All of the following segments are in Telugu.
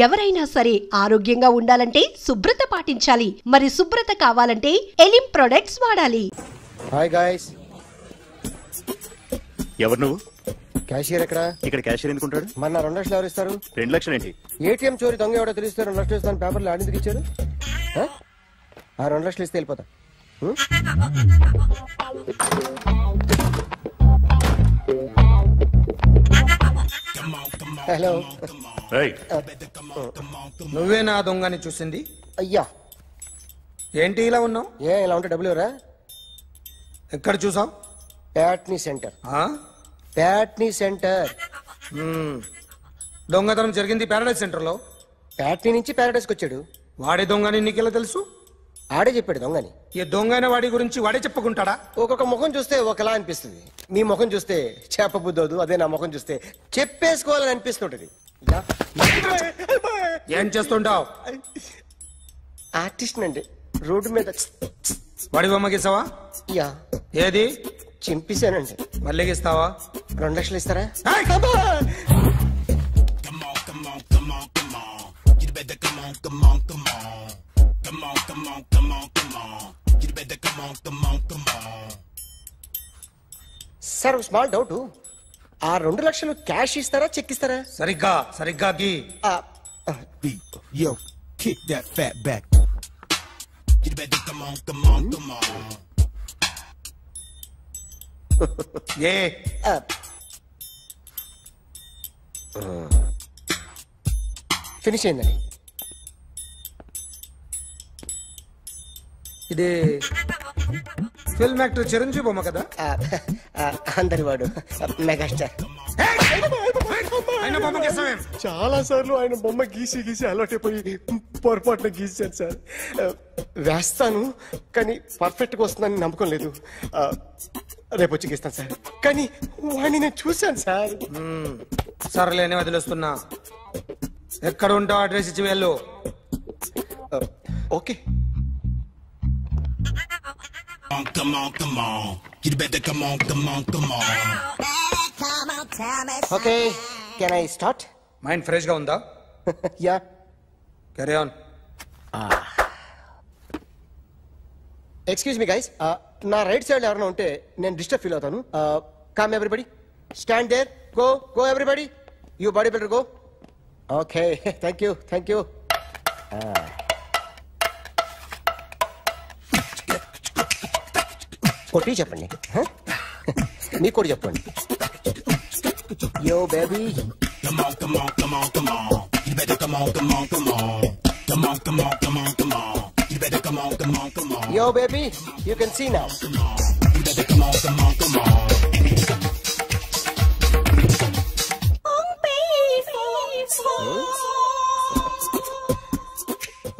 ఎవరైనా సరే ఆరోగ్యంగా ఉండాలంటే శుభ్రత పాటించాలి. మరి శుభ్రత కావాలంటే ఎలిమ్ ప్రొడక్ట్స్ వాడాలి. Hi guys. ఎవరు నువ్వు? క్యాషియర్ ఎక్కడ? ఇక్కడ క్యాషియర్ ఎందుకుంటాడు? మన 2 లక్షలు ఎవరు ఇస్తారు? 2 లక్షలు ఏంటి? ఏటీఎం చోరీ దొంగ ఎవడో తెలిస్తే 2 లక్షలు ఇస్తాను పేపర్లు ఆడిందుకు ఇచ్చారు. ఆ 2 లక్షలు ఇస్తే వెళ్ళిపోతా. హలో. నువ్వే నా దొంగని చూసింది? అయ్యా ఏంటి ఇలా ఉన్నావు? ఇలా ఉంటే డబ్బులు ఎవరా? ఎక్కడ చూసావు? ప్యాట్నీ సెంటర్. ప్యాట్నీ సెంటర్. దొంగతనం జరిగింది ప్యారడైజ్ సెంటర్ లో. ప్యాట్నీ నుంచి ప్యారడైజ్కి వచ్చాడు. వాడే దొంగని నీకెలా తెలుసు? ఆడే చెప్పాడు దొంగని. ఈ దొంగైన వాడి గురించి వాడే చెప్పుకుంటాడా? ఒక్కొక్క ముఖం చూస్తే ఒకలా అనిపిస్తుంది. మీ ముఖం చూస్తే చెప్పబుద్దోదు, అదే నా ముఖం చూస్తే చెప్పేసుకోవాలని అనిపిస్తుంటది. ఏం చేస్తుంటావు? ఆర్టిస్ట్ అండి. రోడ్డు మీద వాడి బొమ్మ గీసావా? యా. ఏది? చింపేశానండి. మళ్ళీ గీస్తావా? 2 లక్షలు ఇస్తారా? Sir small doubt. ఆ 2 లక్షలు క్యాష్ ఇస్తారా చెక్ ఇస్తారా? సరిగ్గా గీ. Yo, kick that fat back. You better come on. A finish అయిందండి. ఇది ఫిల్మ్ యాక్టర్ చిరంజీవి బొమ్మ కదా? అందరి వాడు మెగాస్టార్. చాలా సార్లు ఆయన బొమ్మ గీసి అలవాటైపోయి పొరపాటున గీసాను సార్. వేస్తాను కానీ పర్ఫెక్ట్ గా వస్తుందని నమ్మకం లేదు. రేపు వచ్చి గీస్తాను సార్. కానీ వాడిని నేను చూశాను సార్. సర్లేని వదిలేస్తున్నా. ఎక్కడ ఉంటావు అడ్రస్ ఇచ్చి వెళ్ళు. Okay. Come on. You better come on. Okay, can I start? Mind fresh గా ఉందా? Yeah. Carry on. Excuse me guys, నా రైట్ సైడ్ ఎవరైనా ఉంటే నేను డిస్టర్బ్ ఫీల్ అవుతాను. Come everybody, stand there, go everybody, you bodybuilder go. Okay, thank you. కొట్టి చెప్పండి. మీకు కూడా చెప్పండి. Yo baby. Come on. You better come on. Come on. You better come on. Yo baby, you can see now. You better come on.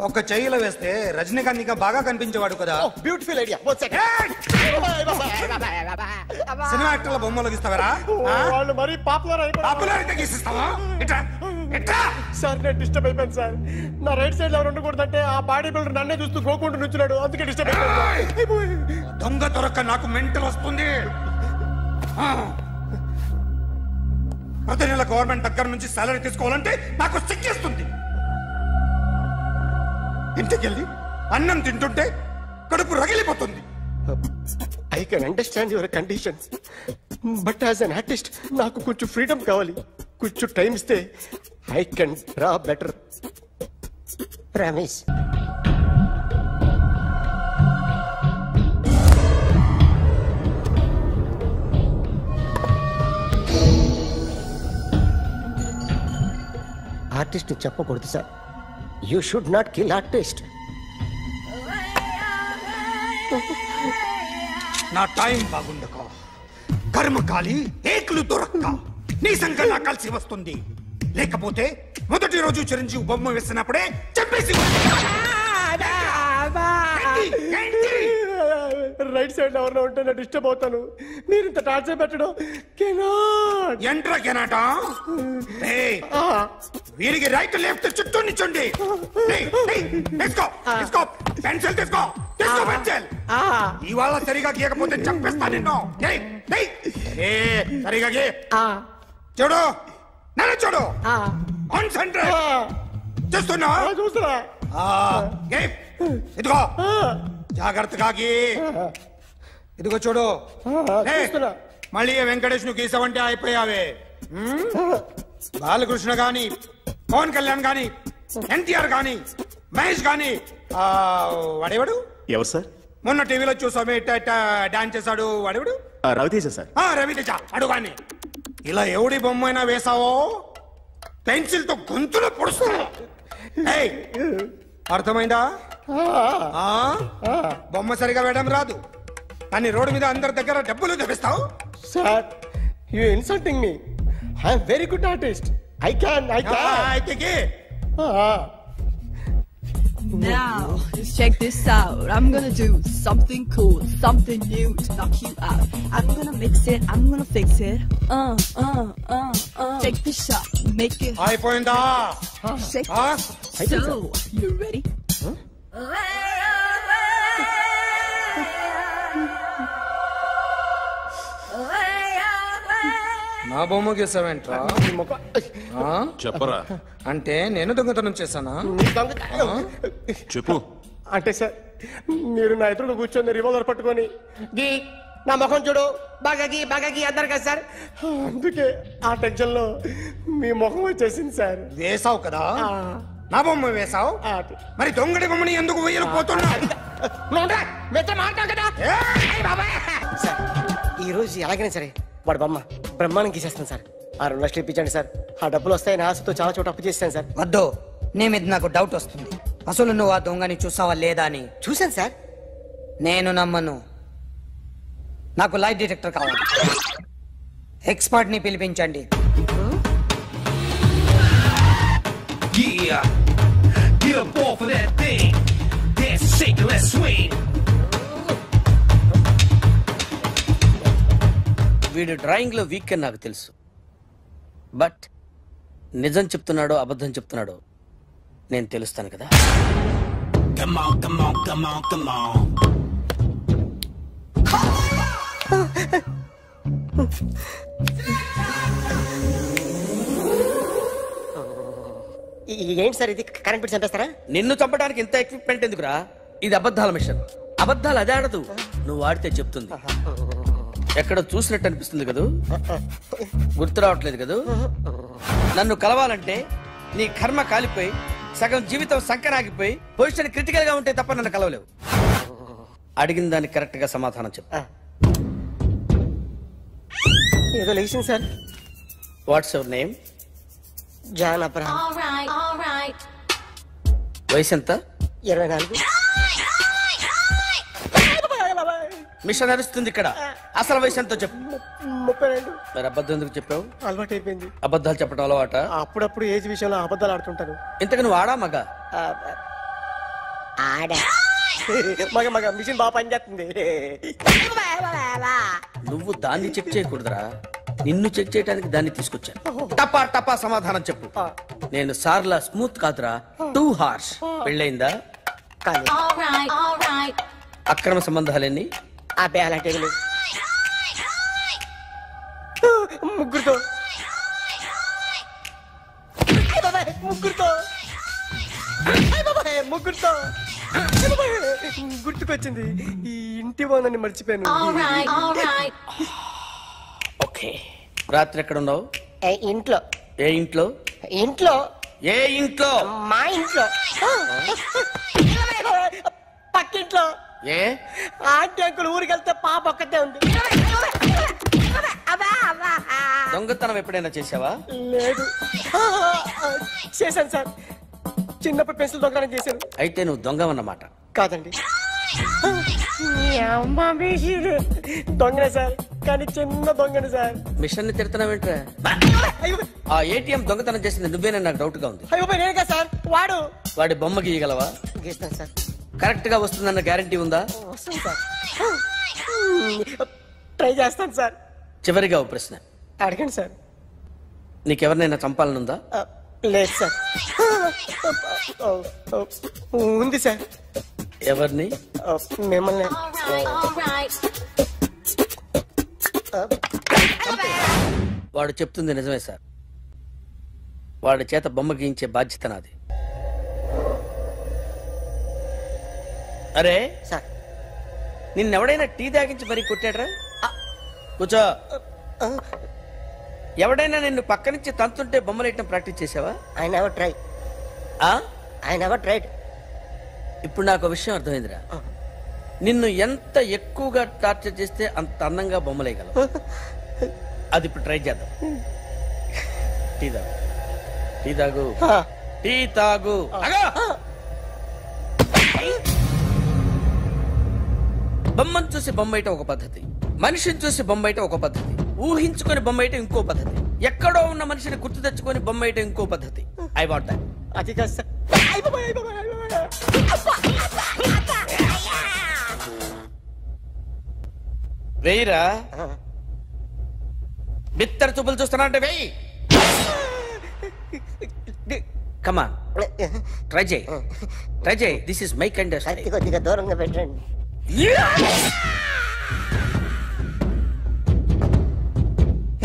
ఒక చెయ్యిలో వేస్తే రజనీకాంత్ ఇంకా బాగా కనిపించేవాడు కదా. Beautiful idea. సినిమా యాక్టర్ల బొమ్మలు గీస్తావరా? వాళ్ళు మరి పాపులారిటీ గీసిస్తావా? సార్ నేను డిస్టర్బ్ అయిపోయాను సార్. నా రైట్ సైడ్ ఎవరు ఉండకూడదంటే ఆ బాడీ బిల్డర్ నన్నే చూస్తూ గోకుంటూ నుంచున్నాడు, అందుకే డిస్టర్బ్ అయిపోయాను. దొంగ దొరక్క నాకు మెంటల్ వస్తుంది. ప్రతి నెల గవర్నమెంట్ దగ్గర నుంచి సాలరీ తీసుకోవాలంటే నాకు సిగ్గేస్తుంది. ఇంటికెళ్ళి అన్నం తింటుంటే కడుపు రగిలిపోతుంది. I can understand your conditions, but as an artist నాకు కొంచెం ఫ్రీడమ్ కావాలి. కొంచెం టైం ఇస్తే I can draw better. Promise. Artist చెప్పకూడదు sir. You should not kill artist. నా టైం బాగుండక కర్మకాలి ఏకులు దొరక్క నీ సంఖ్య నాకు కలిసి వస్తుంది. లేకపోతే మొదటి రోజు చిరంజీవి బొమ్మ వేసినప్పుడే చెప్పేసి రైట్ సైడ్ ఎవరైనా ఉంటే నేను డిస్టర్బ్ అవుతాను. మీరు ఇంత టార్చర్ పెట్టడం ఎంట్రా కెనాట. వీరికి రైట్ లెఫ్ట్ చుట్టూ నిచ్చండి. పెన్సిల్ తీసుకో. ఇవాళ సరిగా గీయకపోతే చంపేస్తా నిన్ను. సరిగా గీ. చూడు, నన్ను చూడు. కాన్సంట్రేట్. చూస్తున్నా చూస్తున్నా. ఇదిగో జాగ్రత్తగా ఇదిగో చూడు. మళ్ళీ వెంకటేష్ ను గీసావంటే అయిపోయావే. బాలకృష్ణ గాని, పవన్ కళ్యాణ్ గాని, ఎన్టీఆర్ గాని, మహేష్ గాని, వాడేవాడు ఎవరు సార్? మొన్న టీవీలో చూసామే డాన్స్ చేశాడు వాడేవాడు? రవితేజ సార్. రవితేజ అడుగాని. ఇలా ఎవడి బొమ్మ అయినా వేసావో పెన్సిల్ తో గొంతులో పొడుస్తున్నా. అర్థమైందా? బొమ్మ సరిగా వేయడం రాదు కానీ రోడ్డు మీద అందరి దగ్గర డబ్బులు తెప్పిస్తావు. Sir you insulting me. I am very good artist. I can. Now, just check this out. I'm gonna do something cool, something new to knock you out. I'm gonna mix it, I'm gonna fix it. Take the shot, make it. అయిపోయిందా? Shake it. So, you ready? నా బొమ్మ గీసావేంట్రా? చెప్పరా. అంటే నేను దొంగతనం చేశానా? చెప్పు. అంటే సార్ మీరు నా ఎదురు కూర్చొని రివాల్వర్ పట్టుకొని గీ నా ముఖం చూడు బాగా గీ అన్నారు కదా సార్. అందుకే ఆ టెన్షన్ లో మీ ముఖం వచ్చేసింది సార్. వేసావు కదా, నా బొమ్మ వేసావు. మరి దొంగడి బొమ్మని ఎందుకు వేయలేకపోతున్నా? సార్ ఈ రోజు ఎలాగైనా సరే వాడు బొమ్మ బ్రహ్మాండం గీసేస్తాను సార్. 6 లక్షలు ఇప్పించండి సార్. ఆ డబ్బులు వస్తాయని ఆశతో చాలా చోట అప్పు చేస్తాను సార్. వద్దు, నీ మీద నాకు డౌట్ వస్తుంది. అసలు నువ్వు ఆ దొంగని చూసావా లేదా అని. చూశాను సార్. నేను నమ్మను. నాకు లైట్ డిటెక్టర్ కావాలి. ఎక్స్పర్ట్ ని పిలిపించండి. వీడు డ్రాయింగ్ లో వీక్ అని నాకు తెలుసు. బట్ నిజం చెప్తున్నాడో అబద్ధం చెప్తున్నాడో నేను తెలుస్తాను కదా. ఏంటి సార్ ఇది? కరెంట్ బిల్ చంపేస్తారా? నిన్ను చంపడానికి ఇంత ఎక్విప్మెంట్ ఎందుకురా? ఇది అబద్ధాల మిషన్. అబద్ధాలు అదే ఆడదు, నువ్వు ఆడితే చెప్తుంది. ఎక్కడ చూసినట్టు అనిపిస్తుంది కదూ? గుర్తు రావట్లేదు కదూ? నన్ను కలవాలంటే నీ కర్మ కాలిపోయి సగం జీవితం సంకరాగిపోయి పొజిషన్ క్రిటికల్ గా ఉంటే తప్ప నన్ను కలవలేవు. అడిగిన దానికి కరెక్ట్ గా సమాధానం చెప్పు. ఏదో లేచింది sir. What's your name? John Abraham. వయసు ఎంత? 24. మిషన్ నడుస్తుంది ఇక్కడ. అసలు వయసు ఎంతో చెప్పు. 32. మరి అబద్ధం ఎందుకు చెప్పావు? అలవాటు అయిపోయింది. అబద్ధాలు చెప్పడం అలవాట? అప్పుడప్పుడు ఏజ్ విషయంలో అబద్ధాలు ఆడుతుంటాను. ఇంతకు నువ్వు ఆడా మగ? మగ మిషన్ బాగా పనిచేస్తుంది. నువ్వు దాన్ని చెక్ చేయకూడదురా, నిన్ను చెక్ చేయడానికి దాన్ని తీసుకొచ్చాను. టపా టపా సమాధానం చెప్పు. నేను సార్లా స్మూత్ కాదురా, టూ హార్ష్. పెళ్ళయిందా? అక్రమ సంబంధాలన్నీ? ముగ్గురుతో గుర్తుకొచ్చింది. ఈ ఇంటి వాళ్ళని మర్చిపోయాను. ఓకే. రాత్రి ఎక్కడ ఉన్నావు? ఇంట్లో. ఏ ఇంట్లో? ఇంట్లో. ఏ ఇంట్లో? మా ఇంట్లో. పక్కింట్లో. ఏ ఆంటీ అంకుల్ ఊరికి వెళ్తే పాప ఒక్కతే ఉంది. దొంగతనం ఎప్పుడైనా చేసావా? లేదు. చేశాను సార్. చిన్నప్పుడు పెన్సిల్ దొంగతనం చేశాను. అయితే నువ్వు దొంగవన్నమాట. కాదండి, దొంగనే సార్, కానీ చిన్న దొంగని సార్. మిషన్ ని తిడుతున్నావేంట్రా? ఆ ఏటీఎం దొంగతనం చేసింది నువ్వేనని నాకు డౌట్ గా ఉంది. అయ్యో నేను కదా సార్. వాడి బొమ్మ గీయగలవా? గీస్తాను సార్. కరెక్ట్ గా వస్తుందన్న గ్యారంటీ ఉందా? వస్తుంది సార్. ట్రై చేస్తాను సార్. చివరిగా ఓ ప్రశ్న అడగండి సార్. నీకెవరినైనా చంపాలనుందా? లేదు సార్. ఉంది సార్. ఎవరిని? మిమ్మల్ని. వాడు చెప్తుంది నిజమే సార్. వాడి చేత బొమ్మ గీయించే బాధ్యత నాది. అరే సార్ నిన్నెవడైనా టీ తాగించి మరీ కొట్టాడ్రా? కూర్చో. ఎవడైనా నిన్ను పక్క నుంచి తంతుంటే బొమ్మలేయటం ప్రాక్టీస్ చేసావా? I never tried. ఇప్పుడు నాకు విషయం అర్థమైందిరా. నిన్ను ఎంత ఎక్కువగా టార్చర్ చేస్తే అంత అందంగా బొమ్మలేయగలవు. అది ఇప్పుడు ట్రై చేద్దాం. టీ తాగు. టీ తాగు. బొమ్మను చూసి బొమ్మయటం ఒక పద్ధతి, మనిషిని చూసి బొమ్మయటం ఒక పద్ధతి, ఊహించుకొని బొమ్మయటం ఇంకో పద్ధతి, ఎక్కడో ఉన్న మనిషిని గుర్తు తెచ్చుకొని బొమ్మయటం ఇంకో పద్ధతి. I want that. అది కాదు సార్. వెయ్యిరా. బిత్తర చూపులు చూస్తున్నా అంటే వెయ్యి. కమా ట్రై చేయి. This is my kind of style. కొద్దిగా దూరంగా పెట్టండి.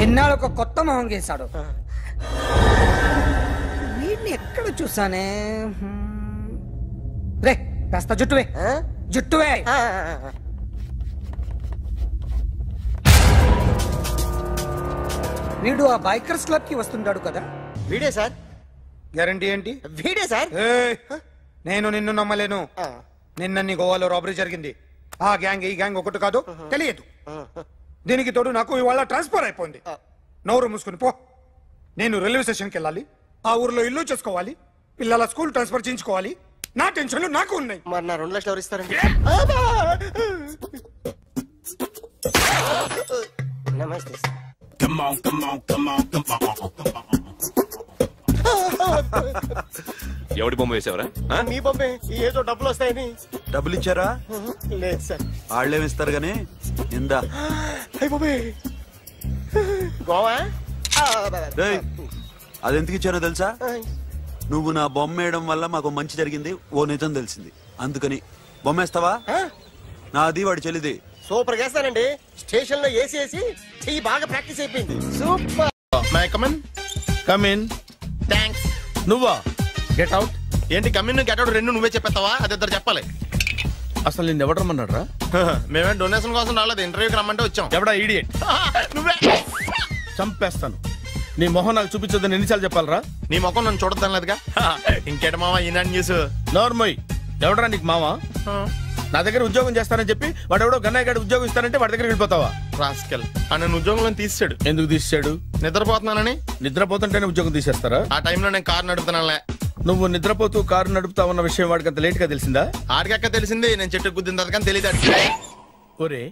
ఎన్నాళ్ళు ఒక కొత్త మొహం గీశాడు. వీడిని ఎక్కడ చూసానే? రే కాస్త జుట్టువే. వీడు ఆ బైకర్స్ క్లబ్ కి వస్తుంటాడు కదా? వీడే సార్. గ్యారంటీ ఏంటి? వీడే సార్. నేను నిన్ను నమ్మలేను. నిన్న నీ గోవాలో రాబరీ జరిగింది. ఆ గ్యాంగ్ ఈ గ్యాంగ్ ఒకటి కాదు, తెలియదు. దీనికి తోడు నాకు ఇవాళ ట్రాన్స్ఫర్ అయిపోయింది. నోరు మూసుకుని పో. నేను రైల్వే స్టేషన్కి వెళ్ళాలి, ఆ ఊర్లో ఇల్లు చేసుకోవాలి, పిల్లల స్కూల్ ట్రాన్స్ఫర్ చేయించుకోవాలి. నా టెన్షన్లు నాకు ఉన్నాయి. మరి నా 2 లక్షలు ఎవరు ఇస్తారండి? నమస్తే సార్. Come on. ఎవడి బొమ్మ వేసావరా? మీ బొమ్మే. ఏదో డబ్బులు వస్తాయని. డబ్బులు ఇచ్చారా? లేదు సార్. వాళ్ళేమిస్తారు గానీ ఇందా. గోవా అదెందుకు ఇచ్చానో తెలుసా? నువ్వు నా బొమ్మ వేయడం వల్ల మాకు మంచి జరిగింది, ఓ నిజం తెలిసింది. అందుకని బొమ్మేస్తావా? నాది వాడి చెల్లిది. సూపర్ చేస్తానండి. స్టేషన్ లో ఏసీ చెయ్యి బాగా ప్రాక్టీస్ అయిపోయింది. సూపర్. కమిన్. థ్యాంక్స్. నువ్వా? Get out. ఏంటి కమిన్ గెట్ అవుట్ రెండు నువ్వే చెప్పేస్తావా? అది ఇద్దరు చెప్పాలి. అసలు నేను ఎవరు రమ్మన్నాడు రా? మేమే డొనేషన్ కోసం రాలేదు, ఇంటర్వ్యూకి రమ్మంటే వచ్చాం. ఎవడా ఈడియట్? నువ్వే. చంపేస్తాను. నీ మొహం నాకు చూపించొద్దని ఎన్నిసార్లు చెప్పాలరా? నీ మొహం నన్ను చూడద్దాం లేదుగా. ఇంకేట మావా ఈనాడు న్యూస్. నోర్మోయ్. ఎవడరా నీకు మావా? నా దగ్గర ఉద్యోగం చేస్తానని చెప్పి వాడు ఎవడో గన్నయ్య గారి ఉద్యోగం ఇస్తానంటే వాడి దగ్గర వెళ్ళిపోతావా? రాస్కెల్. నన్ను ఉద్యోగంలో తీసాడు. ఎందుకు తీసాడు? నిద్రపోతున్నానని. నిద్రపోతుంటేనే ఉద్యోగం తీసేస్తారా? ఆ టైంలో నేను కారు నడుపుతున్నానులే. నువ్వు నిద్రపోతూ కారు నడుపుతా ఉన్న విషయం వాడికి అంత లేట్ గా తెలిసిందా? ఆడికక్క తెలిసింది, నేను చెట్టు గుద్దిన తర్వాత కానీ తెలియదు. ఒరే,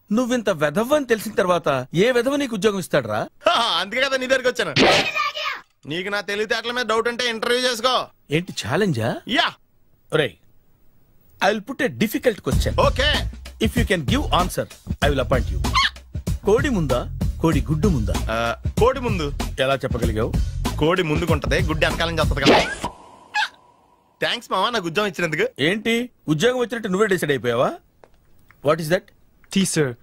నువ్వింత వెధవ్ అని తెలిసిన తర్వాత ఏ వెధవ నీకు ఉద్యోగం ఇస్తాడరా? అందుకే కదా నీ దగ్గరికి వచ్చాను. నీకు నా తెలివితేటల మీద డౌట్ అంటే ఇంటర్వ్యూ చేసుకో. ఏంటి ఛాలెంజా? యా. ఒరే, I will put a difficult question. Okay. If you can give answer, I will appoint you. కోడి ముందా, కోడి గుడ్డు ముందా? కోడి ముందు. ఎలా చెప్పగలిగావు? కోడి ముందుకుంటది, గుడ్డి వెనకాలని చేస్తుంది కదా. థ్యాంక్స్ మావా నాకు ఉద్యోగం ఇచ్చినందుకు. ఏంటి ఉద్యోగం వచ్చినట్టు నువ్వే డిసైడ్ అయిపోయావా? What is that? Tea sir.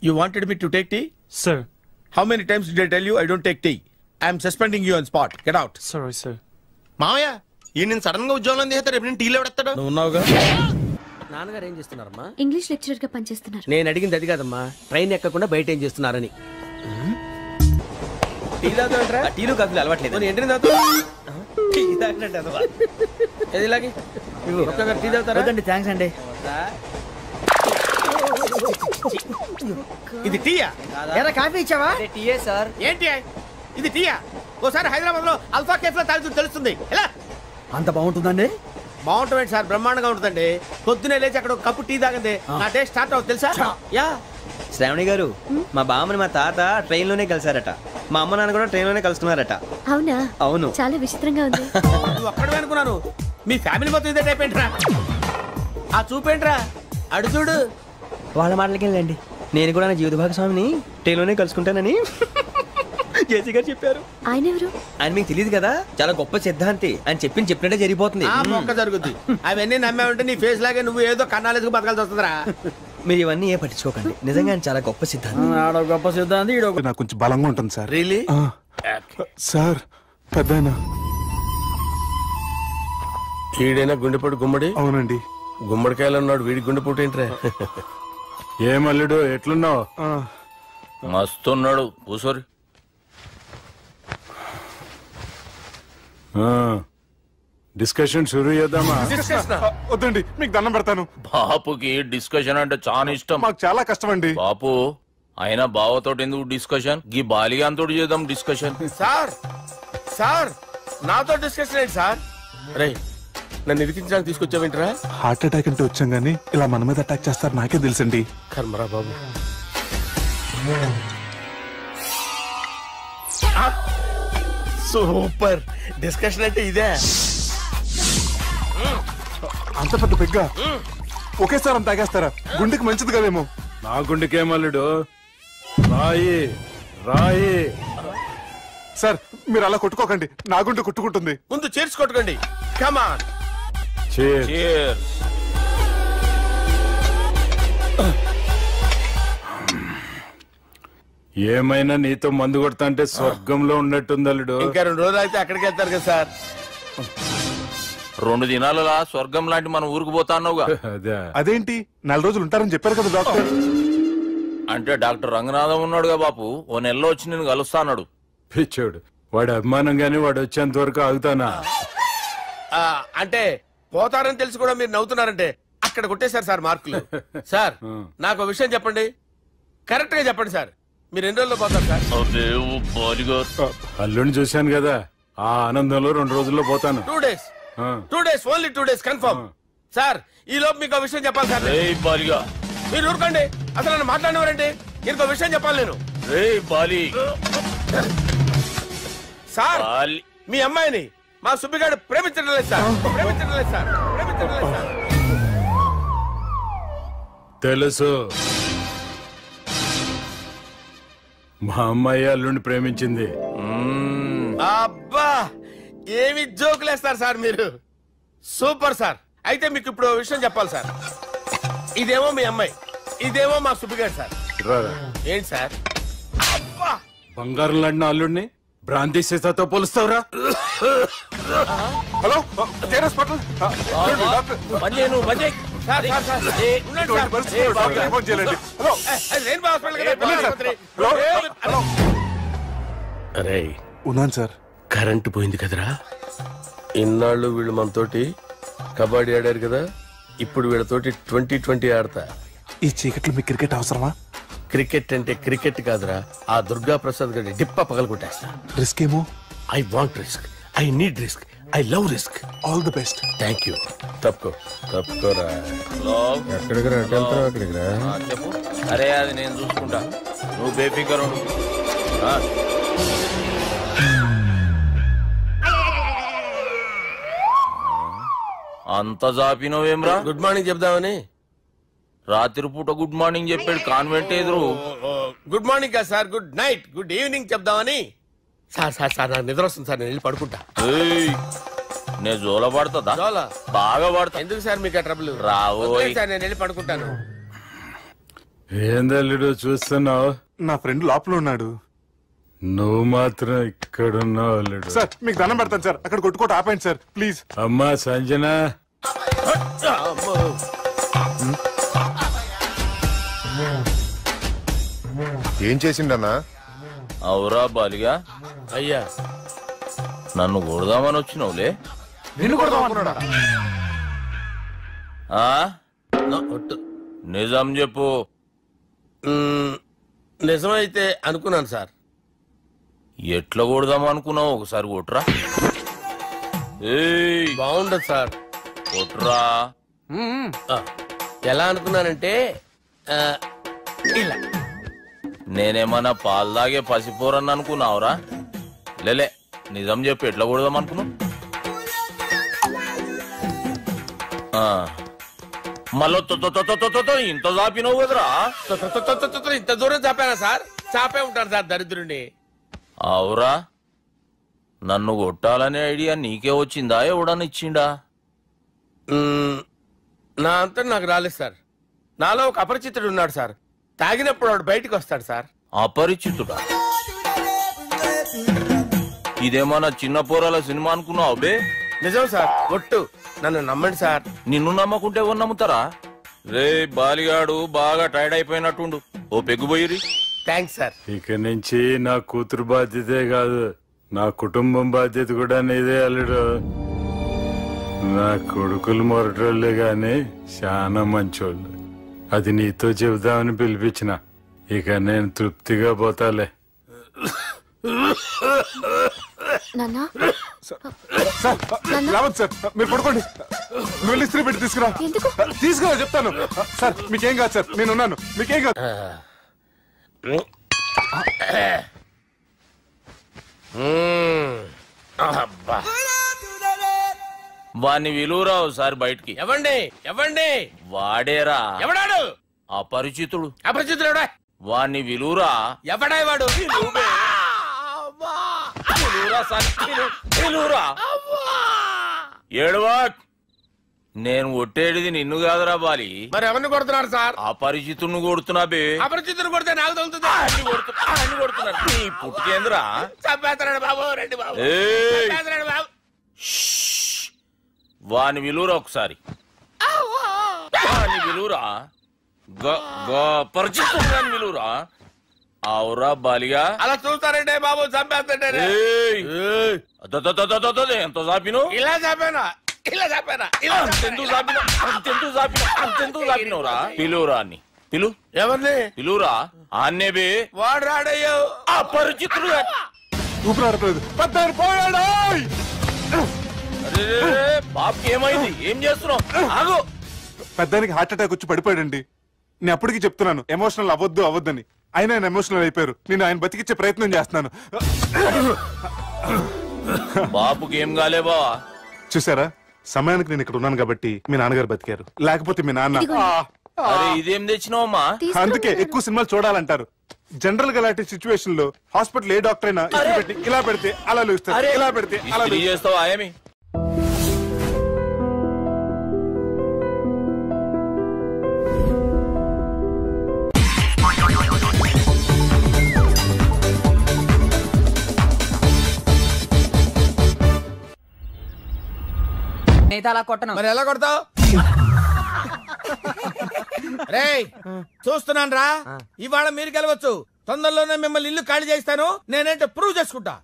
You wanted me to take tea? Sir. How many times did I tell you I don't take tea? I am suspending you on spot. Get out. Sorry, sir. మావయ్య ఈ నేను సడన్ గా ఉద్యోగంలో తీస్తాడు. రేపు నేను టీలో ఎవడెత్తాడు? నువ్వు ఉన్నావుగా. నాన్నగారు ఏం చేస్తున్నారమ్మా? ఇంగ్లీష్ లెక్చరర్ గా పనిచేస్తున్నారు. నేను అడిగింది అది కాదమ్మా, ట్రైన్ ఎక్కకుండా బయట ఏం చేస్తున్నారని. టీ తాగుతాంట్రా? టీలు కాఫీలు అలవాట్లేదు. ఏంటి టీ తాగినట్టు ఇలాగే టీ తాగుతారా? థ్యాంక్స్ అండి. ఇది టీయా? ఎరా కాఫీ ఇచ్చావా? టీయే సార్. ఏంటి ఇది టీయా? ఓసారి హైదరాబాద్ లో అల్ఫా కేఫ్ లో తాగుతూ తెలుస్తుంది. ఎలా అంత బాగుంటుందండి? బాగుంటుంది సార్, బ్రహ్మాండంగా ఉంటుందండి. పొద్దునే లేచి అక్కడ ఒక కప్పు టీ తాగండి నా టేస్ట్ స్టార్ట్ అవుతుంది తెలుసా? యా. శ్రావణి గారు, మా బామ్మని మా తాత ట్రైన్ లోనే కలిసారట, మా అమ్మ నాన్న కూడా ట్రైన్ లోనే కలుస్తున్నారట. అవునా? అవును. చాలా విచిత్రంగా ఉంది. నువ్వు ఒక్కడే అనుకున్నాను, మీ ఫ్యామిలీ మొత్తం ఇదే టైప్ ఏంట్రా? ఆ చూపేంట్రా, అడు చూడు. వాళ్ళ మాటలకి వెళ్ళండి, నేను కూడా నా జీవిత భాగస్వామిని ట్రైన్ లోనే కలుసుకుంటానని జేసీ గారు చెప్పారు. ఆయన ఎవరు? ఆయన మీకు తెలియదు కదా, చాలా గొప్ప సిద్ధాంతి అని చెప్పినట్టే జరిగిపోతుంది. మొక్క జరుగుద్ది. అవన్నీ నమ్మే ఉంటే నీ ఫేస్ లాగే నువ్వు ఏదో కన్నాలేసుకు బతకాల్సి వస్తుందిరా. మీరు ఇవన్నీ ఏ పట్టించుకోకండి, నిజంగా ఆయన చాలా గొప్ప సిద్ధాంతి. గొప్ప సిద్ధాంతి. నాకు కొంచెం బలంగా ఉంటుంది సార్. రియలీ? సార్ పెద్దయినా. ఈడైనా గుండెపోటు గుమ్మడి? అవునండి. గుమ్మడికాయలు అన్నాడు వీడి గుండెపోటు ఏంట్రా? ఏమల్లుడు ఎట్లున్నావు? మస్తున్నాడు కూసోరి. డిస్కషన్ షురూ చేద్దామా? వద్దండి, మీకు దండం పెడతాను. బాపుకి డిస్కషన్ అంటే చాలా ఇష్టం. మాకు చాలా కష్టం అండి. బాపు అయినా బావతోటి ఎందుకు డిస్కషన్? గీ బాలిగాంతోటి చేద్దాం డిస్కషన్. సార్ సార్ నాతో డిస్కషన్ ఏంటి సార్? రే నన్ను ఇరికించడానికి తీసుకొచ్చావేంట్రా? హార్ట్ అటాక్ అంటే వచ్చాం గానీ ఇలా మన మీద అటాక్ చేస్తారు నాకే తెలుసండి. కర్మరా బాబు. సూపర్ డిస్కషన్ అంటే ఇదే. అంత పెద్ద పెగ్గా ఒకేసారి అంత తాగేస్తారా? గుండెకి మంచిది కదేమో. నా గుండెకేమల్లుడు రాయి రాయి. సార్ మీరు అలా కొట్టుకోకండి, నా గుండె కొట్టుకుంటుంది. ముందు చేర్చి కొట్టుకోండి. కమాన్. ఏమైనా నీతో మందు కొడతా అంటే స్వర్గంలో ఉన్నట్టుంది అల్లుడు. ఇంకా 2 రోజులు అయితే అక్కడికి వెళ్తారు కదా సార్. 2 దినాలలా స్వర్గం లాంటి మన ఊరికి పోతాన్నావుగా. అదేంటి 4 రోజులు ఉంటారని చెప్పారు కదా డాక్టర్. అంటే డాక్టర్ రంగనాథం ఉన్నాడుగా బాపు, ఓ నెలలో వచ్చి నేను కలుస్తా అన్నాడు. పిచ్చోడు, వాడు అభిమానం గాని వాడు వచ్చేంత వరకు ఆగుతానా? అంటే పోతారని తెలిసి కూడా మీరు నవ్వుతున్నారంటే అక్కడ కొట్టేశారు సార్ మార్కులు. సార్ నాకు విషయం చెప్పండి, కరెక్ట్ గా చెప్పండి సార్. మీరు ఎన్ని రోజుల్లో పోతారు సార్? అల్లుడిని చూశాను కదా, ఆ ఆనందంలో 2 రోజుల్లో పోతాను. 2 days. 2 days, only 2 days confirm. Sir ఈ లోపు మీకు విషయం చెప్పాలి సార్. మీరు ఊరుకోండి, అసలు నన్ను మాట్లాడినవారండి. ఇంకో విషయం చెప్పాలి నేను. సార్ మీ అమ్మాయిని మా సుబ్బిగాడు ప్రేమించడం లేదు సార్. ప్రేమించడం లేదు సార్. ప్రేమించడం లేదు సార్. తెలుసు, మా అమ్మాయి అల్లుడిని ప్రేమించింది. అబ్బా ఏమి జోకులేస్తారు సార్ మీరు. Super sir. అయితే మీకు ఇప్పుడు విషయం చెప్పాలి సార్. ఇదేమో మీ అమ్మాయి, ఇదేమో మా సుబ్బిగాడు సార్. ఏంటి సార్? బంగారం లాంటి అల్లుడిని భ్రాంతి సీతతో పోలుస్తావురా? Hello hospital. అరే ఉన్నాను సార్. కరెంటు పోయింది కదరా. ఇన్నాళ్ళు వీళ్ళు మనతోటి కబడ్డీ ఆడారు కదా, ఇప్పుడు వీళ్ళతోటి 2020 ఆడతా. ఈ చీకట్లో మీకు క్రికెట్ అవసరమా? క్రికెట్ అంటే క్రికెట్ కాదురా, ఆ దుర్గా ప్రసాద్ గారి డిప్ప పగలగొట్టేస్తా. రిస్క్ ఏమో. I want risk, I need risk, I love risk. All the best. Thank you. తప్పుకోరా. ఎక్కడికి రా? అక్కడికి రా. చెప్పు. అరే అది నేను చూసుకుంటా, నువ్వు బేఫికర్ ఉండు. అంత జాపినవేమ్రా? గుడ్ మార్నింగ్ చెప్దామని. రాత్రి పూట గుడ్ మార్నింగ్ చెప్పాడు కాన్వెంట్ ఎదురు. గుడ్ మార్నింగ్ కాదు sir, good night, good evening చెప్దామని. సార్ సార్ సార్ నాకు నిద్ర వస్తుంది సార్, నేను వెళ్ళి పడుకుంటా. నేను జోల పడుతుందా? జోలా బాగా పడతా. ఎందుకు సార్ మీకు ట్రబుల్? రావు సార్, నేను వెళ్ళి పడుకుంటాను. ఏందల్లుడు చూస్తున్నావు? నా ఫ్రెండ్ లోపల ఉన్నాడు. నువ్వు మాత్రం ఇక్కడున్నావు అల్లుడు. సార్ మీకు దండం పెడతాను సార్, అక్కడ కొట్టుకోట ఆపండి సార్ ప్లీజ్. అమ్మా సంజన, ఏం చేసిండన్నా? అవురా బాలిగా. అయ్యా నన్ను కొడదామని వచ్చినావులే. నిజం చెప్పు. నిజమైతే అనుకున్నాను సార్. ఎట్లా కొడదాం అనుకున్నావు? ఒకసారి కొట్రా. బాగుండదు సార్. కొట్రా. ఎలా అనుకున్నానంటే ఇలా. నేనేమన్నా పాలు తాగే పసిపోరని అనుకున్నావురా? లేలే, నిజం చెప్పి ఎట్లా కొడదాం అనుకున్నావు? మళ్ళీ ఇంత చాపినవు కదరా? ఇంత దూరం చాపానా సార్? చాపే ఉంటాను సార్ దరిద్రుడిని. అవురా, నన్ను కొట్టాలనే ఐడియా నీకే వచ్చిందా? ఎవడని ఇచ్చిండా? నా అంతా నాకు రాలేదు సార్. నాలో ఒక అపరిచితుడు ఉన్నాడు సార్. తాగినప్పుడు వాడు బయటికి వస్తాడు సార్. అపరిచితుడా? ఇదేమన్నా చిన్న పోరాల సినిమా అనుకున్నావు బే? నిజం సార్ ఒట్టు నన్ను నమ్మండి సార్. నిన్ను నమ్మకుంటే ఎవరు నమ్ముతారా? రే బాలిగాడు బాగా టైర్డ్ అయిపోయినట్టుండు, ఓ పెగ్గుబోయిరి. Thanks sir. ఇక నుంచి నా కూతురు బాధ్యతే కాదు, నా కుటుంబం బాధ్యత కూడా నీదే అల్లుడు. నా కొడుకులు మొరటోళ్ళే గాని చాలా మంచోళ్ళు. అది నీతో చెబుదామని పిలిపించిన. ఇక నేను తృప్తిగా పోతాలే. సార్ మీరు పడుకోండి. నువ్వు వెళ్ళి ఇస్త్రీ పెట్టి తీసుకురా. తీసుకురా చెప్తాను. సార్ మీకేం కాదు సార్, నేనున్నాను. మీకేం కాదు. వాణ్ణి విలువరావు సార్ బయటికి. ఎవండి వాడేరా. ఎవడాడు? అపరిచితుడు. అపరిచితుడు వాణ్ణి విలువరా. ఎవడా వాడు? ఏడవా. నేను ఒట్టేడిది నిన్ను కాదురా బాలి. మరి ఎవరిని కొడుతున్నారు సార్? అపరిచితుడిని కొడుతున్నా బే. అపరిచితుడు కొడితే నాకు తగులుతుంది. అన్ని కొడుతున్నారు. నీ పుట్టుకేంద్రా. చంపేస్తాడు బాబు. రండి బాబు. బాబు. వాని విలువరా ఒకసారి. వాని విలువరా. పరిచితుడు విలువరా. అవురా బాలిగా. అలా చూస్తారంటే బాబు చంపేస్తాడే. ఎంత చాపిను? ఇలా చాపానా? ఇలా చాపానా? అంతెందుకు చాపినవురా? పిలువురా అని. పిలు. ఎవరిని పిలువురా. ఆన్నే బే. వాడు రాడయ్యో. అపరిచితుడు. ఊపిరాడలేదు. పెద్దారు పోయాడు. బాబుకి ఏమైంది? ఏం చేస్తున్నావు? ఆగు. పెద్దానికి హార్ట్ అటాక్ వచ్చి పడిపోయాడండి. నేను అప్పటికి చెప్తున్నాను ఎమోషనల్ అవ్వద్దని. ఆయన ఎమోషనల్ అయిపోయారు. నేను ఆయన బతికిచ్చే ప్రయత్నం చేస్తున్నాను. బాబుకి ఏం కాలే బావా? చూసారా, సమయానికి నేను ఇక్కడ ఉన్నాను కాబట్టి మీ నాన్నగారు బతికారు. లేకపోతే మీ నాన్న. ఇదేం తెచ్చినావమ్మా? అందుకే ఎక్కువ సినిమాలు చూడాలంటారు. జనరల్ గా అలాంటి సిచ్యువేషన్ లో హాస్పిటల్ ఏ డాక్టర్ అయినా పెట్టి ఇలా పెడితే అలా లూస్తారు, ఇలా పెడితే అలా చేస్తావా? ఏమి అలా కొట్టను. మరి ఎలా కొడతావు? రేయ్ చూస్తున్నాను రా. ఇవాళ మీరు గెలవచ్చు. తొందరలోనే మిమ్మల్ని ఇల్లు ఖాళీ చేస్తాను. నేనేంటో ప్రూవ్ చేసుకుంటా.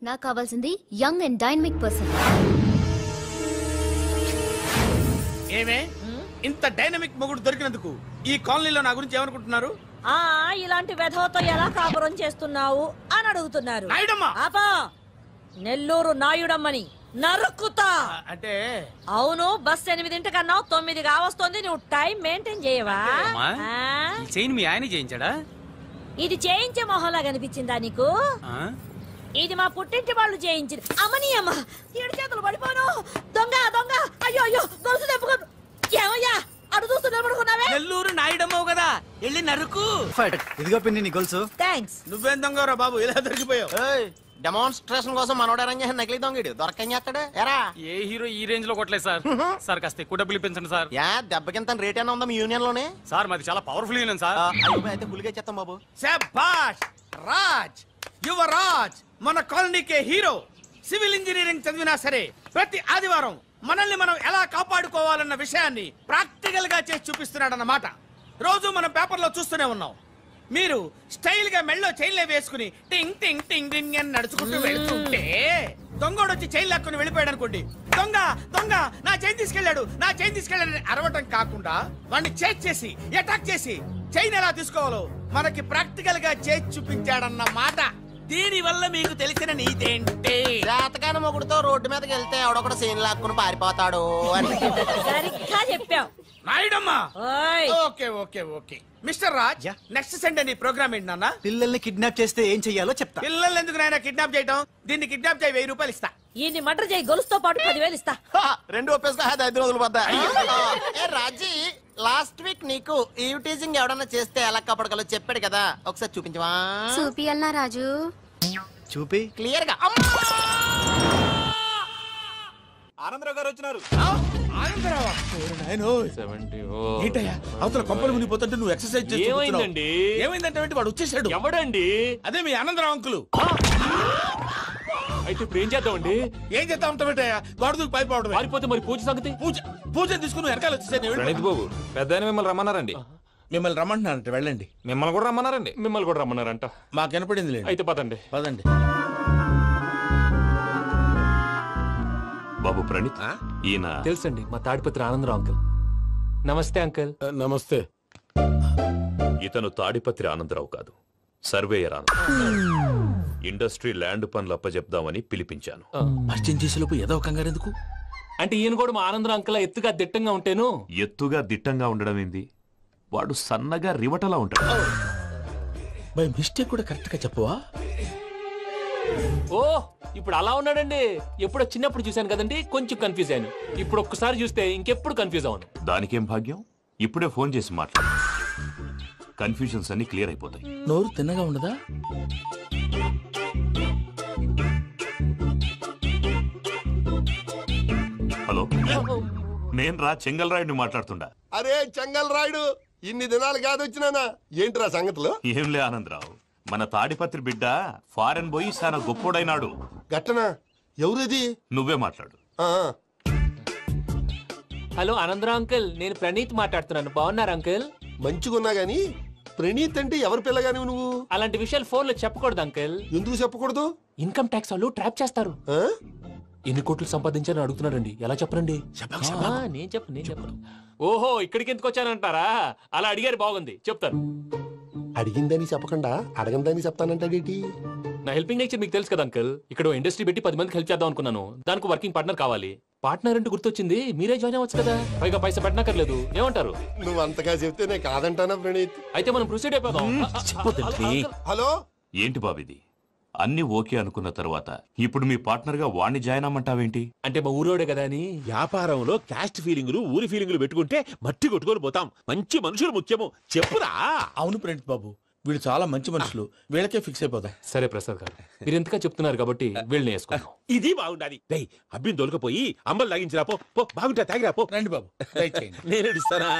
నాకు కావాల్సింది యంగ్ అండ్ డైనమిక్ పర్సన్. ఏమే ఇంత డైనమిక్ మొగుడు దొరికినందుకు ఈ కాలనీలో నా గురించి ఏమనుకుంటున్నారు? ఇలాంటి వెధవతో ఎలా కాపురం చేస్తున్నావు అని అడుగుతున్నారు. ఆపా, నెల్లూరు నాయుడమ్మని నరుక్కుతా. అంటే అవును, బస్ 8:00 9 కావస్తుంది. నువ్వు టైం మెయింటైన్ చేయవా? మీ ఆయన చేయించాడా? ఇది చేయించే మొహంలా కనిపించిందా నీకు? ఇది మా పుట్టింటి వాళ్ళు చేయించింది. అమ్మని అమ్మ, 7 చేతులు పడిపోను. దొంగ దొంగ. అయ్యో అయ్యో, గొలుసు తెప్పుకో. ఏమయ్యా అడు చూస్తూ నిలబడుకున్నావే? నెల్లూరు నాయుడమ్మవు కదా, వెళ్ళి నరుకు. ఇదిగో పిన్ని నీ గొలుసు. థ్యాంక్స్. నువ్వేం దొంగరా బాబు, ఇలా దొరికిపోయావు? డెమాన్స్ట్రేషన్ కోసం మనోడు అరేంజ్ చేసిన నకిలీ దొంగడు దొరకని చేస్తాడు. ఎరా ఏ హీరో ఈ రేంజ్ లో కొట్టలేదు సార్. సార్ కాస్త ఎక్కువ డబ్బులు ఇప్పించండి సార్. దెబ్బకింత రేట్ అయినా ఉందా మీ యూనియన్ లోనే? సార్ మాది చాలా పవర్ఫుల్ యూనియన్ సార్. అయితే ఫుల్గా చేస్తాం బాబు. శభాష్ రాజ్, యువరాజ్, మన కాలనీకే హీరో. సివిల్ ఇంజనీరింగ్ చదివినా సరే ప్రతి ఆదివారం మనల్ని మనం ఎలా కాపాడుకోవాలన్న విషయాన్ని ప్రాక్టికల్ గా చేసి చూపిస్తున్నాడన్నమాట. రోజు మనం పేపర్లో చూస్తూనే ఉన్నాం. మీరు స్టైల్ గా మెళ్ళో చైన్లే వేసుకుని టింగ్ టింగ్ టింగ్ టింగ్ అని నడుచుకుంటూ వెళ్తుంటే దొంగోడు వచ్చి చైన్ లాక్కుని వెళ్ళిపోయాడు అనుకోండి. దొంగ దొంగ నా చైన్ తీసుకెళ్లాడు, నా చైన్ తీసుకెళ్లాడని అరవటం కాకుండా వాడిని చేజ్ చేసి అటాక్ చేసి చైన్ ఎలా తీసుకోవాలో మనకి ప్రాక్టికల్ గా చేసి చూపించాడన్నమాట. దీని వల్ల మీకు తెలిసిన నీతేంటి? జాతకాన మొగుడుతో రోడ్డు మీదకి వెళ్తే ఎవడొకడు సీన్ లాక్కుని పారిపోతాడు అని. సరిగ్గా చెప్పావు నాయుడమ్మా. Okay okay okay mister Raj, next Sunday నీ ప్రోగ్రామ్ ఏంటి నాన్న? పిల్లల్ని కిడ్నాప్ చేస్తే ఏం చెయ్యాలో చెప్తా. పిల్లల్ని ఎందుకు నాయన కిడ్నాప్ చేయటం? దీన్ని కిడ్నాప్ చేయి, 1000 రూపాయలు ఇస్తా. ఈయన్ని మర్డర్ చేయి, గొలుసుతో పాటు 10,000 ఇస్తా. 2 ఒప్పేసుకో, 5 రోజులు పడ్డా. రాజీ, లాస్ట్ వీక్ నీకు ఈవ్ టీజింగ్ ఎవడన్నా చేస్తే ఎలా కాపాడగలో చెప్పాడు కదా, ఒకసారి చూపించవా? చూపియాలనా రాజు? చూపి క్లియర్ గా ఆనందరావు గారు వచ్చినారు. ఏంటయ్యా అవతల కొంపలు మునిగిపోతుంటే నువ్వు ఎక్సర్సైజ్ చేస్తూ ఏమైందండి? ఏమైందంటే వాడు వచ్చేసాడు. ఎవడండి? అదే మీ ఆనందరావు అంకులు. అయితే ఇప్పుడు ఏం చేద్దామండి? ఏం చేద్దాం ఉంటావేటయ్యా? వాడు పైపోవడం పారిపోతే మరి పూజ సంగతి? పూజ తీసుకుని వెనకాల వచ్చేసాను. ప్రణీత్ బాబు పెద్ద మిమ్మల్ని రమ్మన్నారండి. మిమ్మల్ని రమ్మంటున్నారంట, వెళ్ళండి. మిమ్మల్ని కూడా రమ్మన్నారండి. మిమ్మల్ని కూడా రమ్మన్నారంట. మాకు వినపడింది లేదు. అయితే పదండి. పదండి. బాబు ప్రణీత్, ఈయన తెలుసండి, మా తాడిపత్రి ఆనందరావు అంకుల్. నమస్తే అంకుల్. నమస్తే. ఇతను తాడిపత్రి ఆనందరావు కాదు, సర్వేయర్ ఆనందరావు. ఇండస్ట్రీ ల్యాండ్ పనులు అప్పచెప్దామని పిలిపించాను. పరిచయం చేసేలోపు ఏదో కంగారు ఎందుకు? అంటే ఈయన కూడా మా ఆనందరావు అంకుల్ ఎత్తుగా దిట్టంగా ఉంటాను. ఎత్తుగా దిట్టంగా ఉండడం ఏంది? వాడు సన్నగా రివటలా ఉంటాడు. బై మిస్టేక్ కూడా కరెక్ట్ గా చెప్పవా? ఓ ఇప్పుడు అలా ఉన్నాడండి. ఎప్పుడో చిన్నప్పుడు చూశాను కదండి, కొంచెం కన్ఫ్యూజ్ అయ్యాను. ఇప్పుడు ఒక్కసారి చూస్తే ఇంకెప్పుడు కన్ఫ్యూజ్ అవును. దానికేం భాగ్యం, ఇప్పుడే ఫోన్ చేసి మాట్లాడు. కన్ఫ్యూజన్స్ అన్ని క్లియర్ అయిపోతాయి. నోరు తిన్నగా ఉండదా? హలో, నేను రా చెంగల్ రాయుడిని మాట్లాడుతుండా. అరే చెంగల్ రాయుడు, ఇన్ని దినాలు కాదు వచ్చినానా? ఏంట్రా సంగతులు? ఏంలే ఆనందరావు, మన తాడిపత్రి బిడ్డ ఫారెన్ పోయి చాలా గొప్పోడైనాడు. గట్టనా? ఎవరిది? నువ్వే మాట్లాడు. హలో ఆనందరావు అంకుల్, నేను ప్రణీత్ మాట్లాడుతున్నాను. బాగున్నారు అంకుల్? మంచిగున్నా గాని ప్రణీత్ అంటే ఎవరి పిల్లగాని నువ్వు? అలాంటి విషయాలు ఫోన్ లో చెప్పకూడదు అంకుల్. ఎందుకు చెప్పకూడదు? ఇన్కమ్ ట్యాక్స్ వాళ్ళు ట్రాప్ చేస్తారు. ఎన్ని కోట్లు సంపాదించాలని అడుగుతున్నారండి. ఎలా చెప్పరండి? నేను చెప్పను. ఓహో, ఇక్కడికి ఎందుకు వచ్చానంటారా? అలా అడిగారు, బాగుంది, చెప్తాను. అడిగిందని చెప్పకుండా అడగందని చెప్తానంటాడేటి? నా హెల్పింగ్ నేచర్ మీకు తెలుసు కదా అంకుల్. ఇక్కడ ఇండస్ట్రీ పెట్టి 10 మందికి హెల్ప్ చేద్దాం అనుకున్నాను. దానికి వర్కింగ్ పార్ట్నర్ కావాలి. పార్ట్నర్ అంటే గుర్తొచ్చింది, మీరే జాయిన్ అవ్వచ్చు కదా. పైగా పైసా పెట్టనక్కర్లేదు. ఏమంటారు? నువ్వు అంతగా చెప్తేనే కాదంటానా ప్రణీత్? అయితే మనం ప్రొసీడ్ అయిపోదాం. హలో, ఏంటి బాబిది? అన్ని ఓకే అనుకున్న తర్వాత ఇప్పుడు మీ పార్ట్నర్ గా వాణ్ణి జాయిన్ అమ్మంటావేంటి? అంటే మా ఊరోడే కదా అని. వ్యాపారంలో క్యాస్ట్ ఫీలింగులు, ఊరి ఫీలింగులు పెట్టుకుంటే మట్టి కొట్టుకొని పోతాం. మంచి మనుషులు ముఖ్యము. చెప్పురా. అవును ప్రణీత్ బాబు, వీళ్ళు చాలా మంచి మనుషులు. వీళ్ళకే ఫిక్స్ అయిపోతాం. సరే ప్రసాద్ గారు, మీరు ఎంతగా చెప్తున్నారు కాబట్టి వీళ్ళని వేసుకున్నాం. ఇది బాగుండాలి. డై అబ్బిని దొలకపోయి అంబలు తాగించిరా. పో బాగుంటా, తాగిరా పో. రండి బాబు, నేను ఇస్తానా?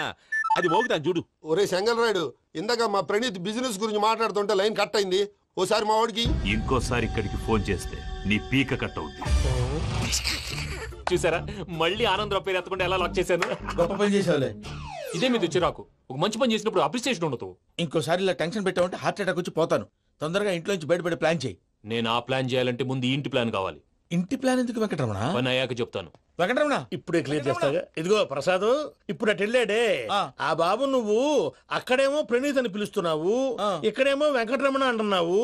అది మోగుతాను చూడు. ఒరే చెంగల్ రాయుడు, ఇందాక మా ప్రణీత్ బిజినెస్ గురించి మాట్లాడుతుంటే లైన్ కట్ అయింది. ఓసారి మా వాడికి ఇంకోసారి ఇక్కడికి ఫోన్ చేస్తే నీ పీక కట్ అవుద్ది. చూసారా, మళ్ళీ ఆనందరావు పేరు ఎత్తకుండా ఎలా లాక్ చేశాను. గొప్ప పని చేసేవాళ్ళే. ఇదే మీద చిరాకు. ఒక మంచి పని చేసినప్పుడు అప్రిసియేషన్ ఉండదు. ఇంకోసారి ఇలా టెన్షన్ పెట్టామంటే హార్ట్ అటాక్ వచ్చి పోతాను. తొందరగా ఇంట్లో నుంచి బయటపడే ప్లాన్ చేయి. నేను ఆ ప్లాన్ చేయాలంటే ముందు ఇంటి ప్లాన్ కావాలి. ఇంటి ప్లాన్ ఎందుకు వెంకటరమణ? పని అయ్యాక చెప్తాను. వెంకటరమణ ఇప్పుడే క్లియర్ చేస్తాగా. ఇదిగో ప్రసాద్, ఇప్పుడు అటు వెళ్ళాడే ఆ బాబు, నువ్వు అక్కడేమో ప్రణీత్ అని పిలుస్తున్నావు, ఇక్కడేమో వెంకటరమణ అంటున్నావు.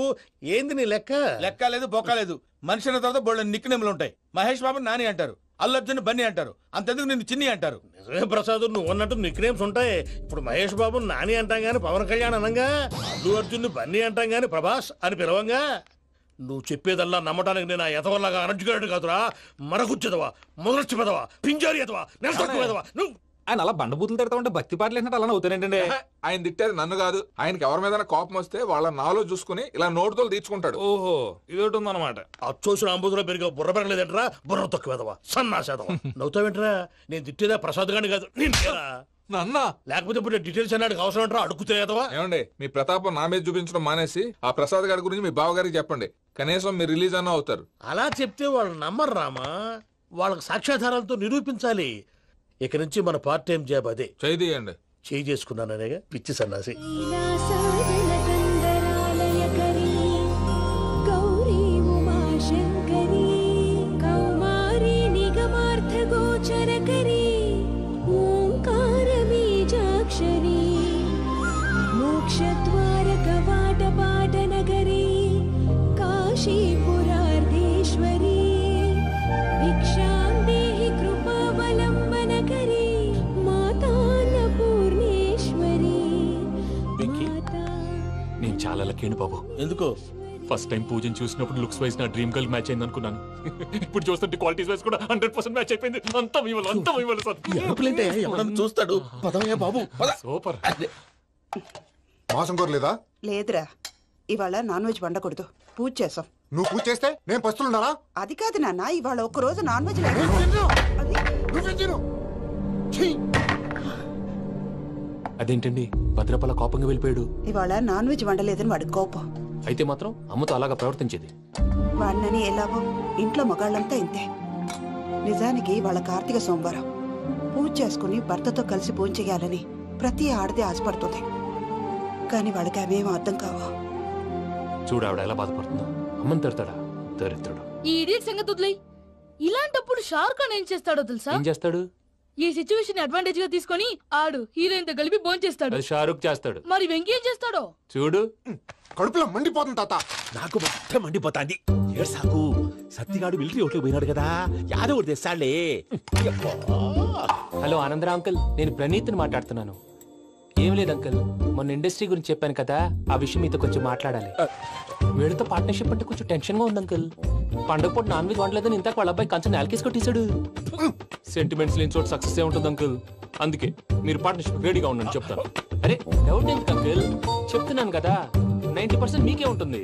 ఏంది నీ లెక్క? లెక్క లేదు, బొక్క లేదు. మనిషి అన్న తర్వాత బోళ్ళ నిక్ నేమ్లు ఉంటాయి. మహేష్ బాబు నాని అంటారు, అల్లు అర్జున్ బన్నీ అంటారు, అంతెందుకు నిన్ను చిన్ని అంటారు. నిజమే ప్రసాద్, నువ్వు అన్నట్టు నిక్ నేమ్స్ ఉంటాయి. ఇప్పుడు మహేష్ బాబు నాని అంటాం గాని పవన్ కళ్యాణ్ అనంగా, అల్లు అర్జున్ బన్నీ అంటాం గాని ప్రభాస్ అని పిలవంగా. నువ్వు చెప్పేదల్లా నమ్మటానికి నేను ఆ ఎతవల్లాగా అనర్జుకేటెడ్ కాదురా. మరగుచ్చదవా, మొదలచ్చి పెదవా, పింజారి ఎదవా, నెలసొక్కు పెదవా. నువ్వు ఆయన అలా బండబూతులు తిడతా ఉంటే భక్తి పాటలు ఏంటంటే అలా అవుతానంటే. ఆయన తిట్టేది నన్ను కాదు, ఆయనకి ఎవరి మీద కోపం వస్తే వాళ్ళ నాలో చూసుకుని ఇలా నోటుతో తీర్చుకుంటాడు. ఓహో, ఇదొకటి ఉందన్నమాట. అచ్చోసిన అంబుధులో పెరిగే బుర్ర పెరగలేదంటరా, బుర్ర తొక్కువేదవా, సన్నాసేదవా. నవ్వుతావేంటరా? నేను తిట్టేదా ప్రసాద్ గాని కాదు, నిన్నేరా. నన్నా? లేకపోతే ఇప్పుడు డీటెయిల్స్ అన్నాడు అవసరం అంటారా? అడుగుతాయేదవా. ఏమండి, మీ ప్రతాపం నా మీద చూపించడం మానేసి ఆ ప్రసాద్ గారి గురించి మీ బావగారికి చెప్పండి. కనీసం మీరు రిలీజ్ అన్న అవుతారు. అలా చెప్తే వాళ్ళు నమ్మరు రామా. వాళ్ళకి సాక్ష్యాధారాలతో నిరూపించాలి. ఇక నుంచి మన పార్ట్ టైం జాబ్ అదే. చేయండి. చేయి చేసుకున్నాననేగా పిచ్చి సన్నాసి. చాలా లక్కీ బాబు. ఎందుకో? ఫస్ట్ టైం పూజను చూసినప్పుడు లుక్స్ వైజ్ నా డ్రీమ్ గర్ల్ మ్యాచ్ అయింది అనుకున్నాను. ఇప్పుడు చూస్తుంటే క్వాలిటీస్ వైజ్ కూడా 100% మ్యాచ్ అయిపోయింది. అంతా మీ వల్ల సార్. చూస్తాడు. పదవయ్యా బాబు, సూపర్. మాసం కోరలేదా? లేదురా, ఇవాళ నాన్ వెజ్ వండకూడదు, పూజ చేసాం. నువ్వు పూజ చేస్తే నేను పస్తులున్నారా? అది కాదు నాన్న, ఇవాళ ఒక్క రోజు నాన్ వెజ్ అదేంటండి భద్రపల కోపంగా వెళ్ళిపోయాడు? ఇవాళ నాన్ వెజ్ వండలేదని వాడి కోపం. అయితే మాత్రం అమ్మతో అలాగా ప్రవర్తించేది. వాడినని ఎలాగో ఇంట్లో మగాళ్ళంతా ఇంతే. నిజానికి వాళ్ళ కార్తీక సోమవారం పూజ చేసుకుని భర్తతో కలిసి పూజ చేయాలని ప్రతి ఆడది ఆశపడుతుంది. కానీ వాళ్ళకి అవేం అర్థం కావు. చూడు ఆవిడ ఎలా బాధపడుతుందో. అమ్మని తిడతాడా దరిద్రుడు. ఈ ఇడియట్ సంగతి వదిలేయ్. ఇలాంటప్పుడు షారుఖ్ ఖాన్ ఏం చేస్తాడో తెలుసా? ఏం చేస్తాడు? ఈ సిచ్యువేషన్ అడ్వాంటేజ్ గా తీసుకొని ఆడు హీరోయిన్ తో కలిపి బోన్ చేస్తాడు. అది షారుఖ్ చేస్తాడు. మరి వెంకీ ఏం చేస్తాడో చూడు. కడుపులో మండిపోతుంది తాత. నాకు మొత్తం మండిపోతాంది. ఏడ్సాకు, సత్తిగాడు మిలిటరీ ఓట్లకు పోయినాడు కదా, యాదవ్ తెస్తాడులే. హలో ఆనందరా అంకుల్, నేను ప్రణీత్ని మాట్లాడుతున్నాను. ఏం లేదు అంకుల్, మొన్న ఇండస్ట్రీ గురించి చెప్పాను కదా, ఆ విషయం మీతో కొంచెం మాట్లాడాలి. వీడితో పార్ట్నర్షిప్ అంటే కొంచెం టెన్షన్ గా ఉంది అంకుల్. పండుగ పూట నాన్ వెజ్ వండలేదని ఇంతకు వాళ్ళ అబ్బాయి కంచెం నేలకేసి కొట్టేశాడు. సెంటిమెంట్స్ లేని చోట సక్సెస్ ఏ ఉంటుంది అంకుల్. అందుకే మీరు పార్ట్నర్షిప్ రెడీగా ఉండండి చెప్తాను. అరే డౌట్ ఎందుకు అంకుల్, చెప్తున్నాను కదా 90% మీకే ఉంటుంది.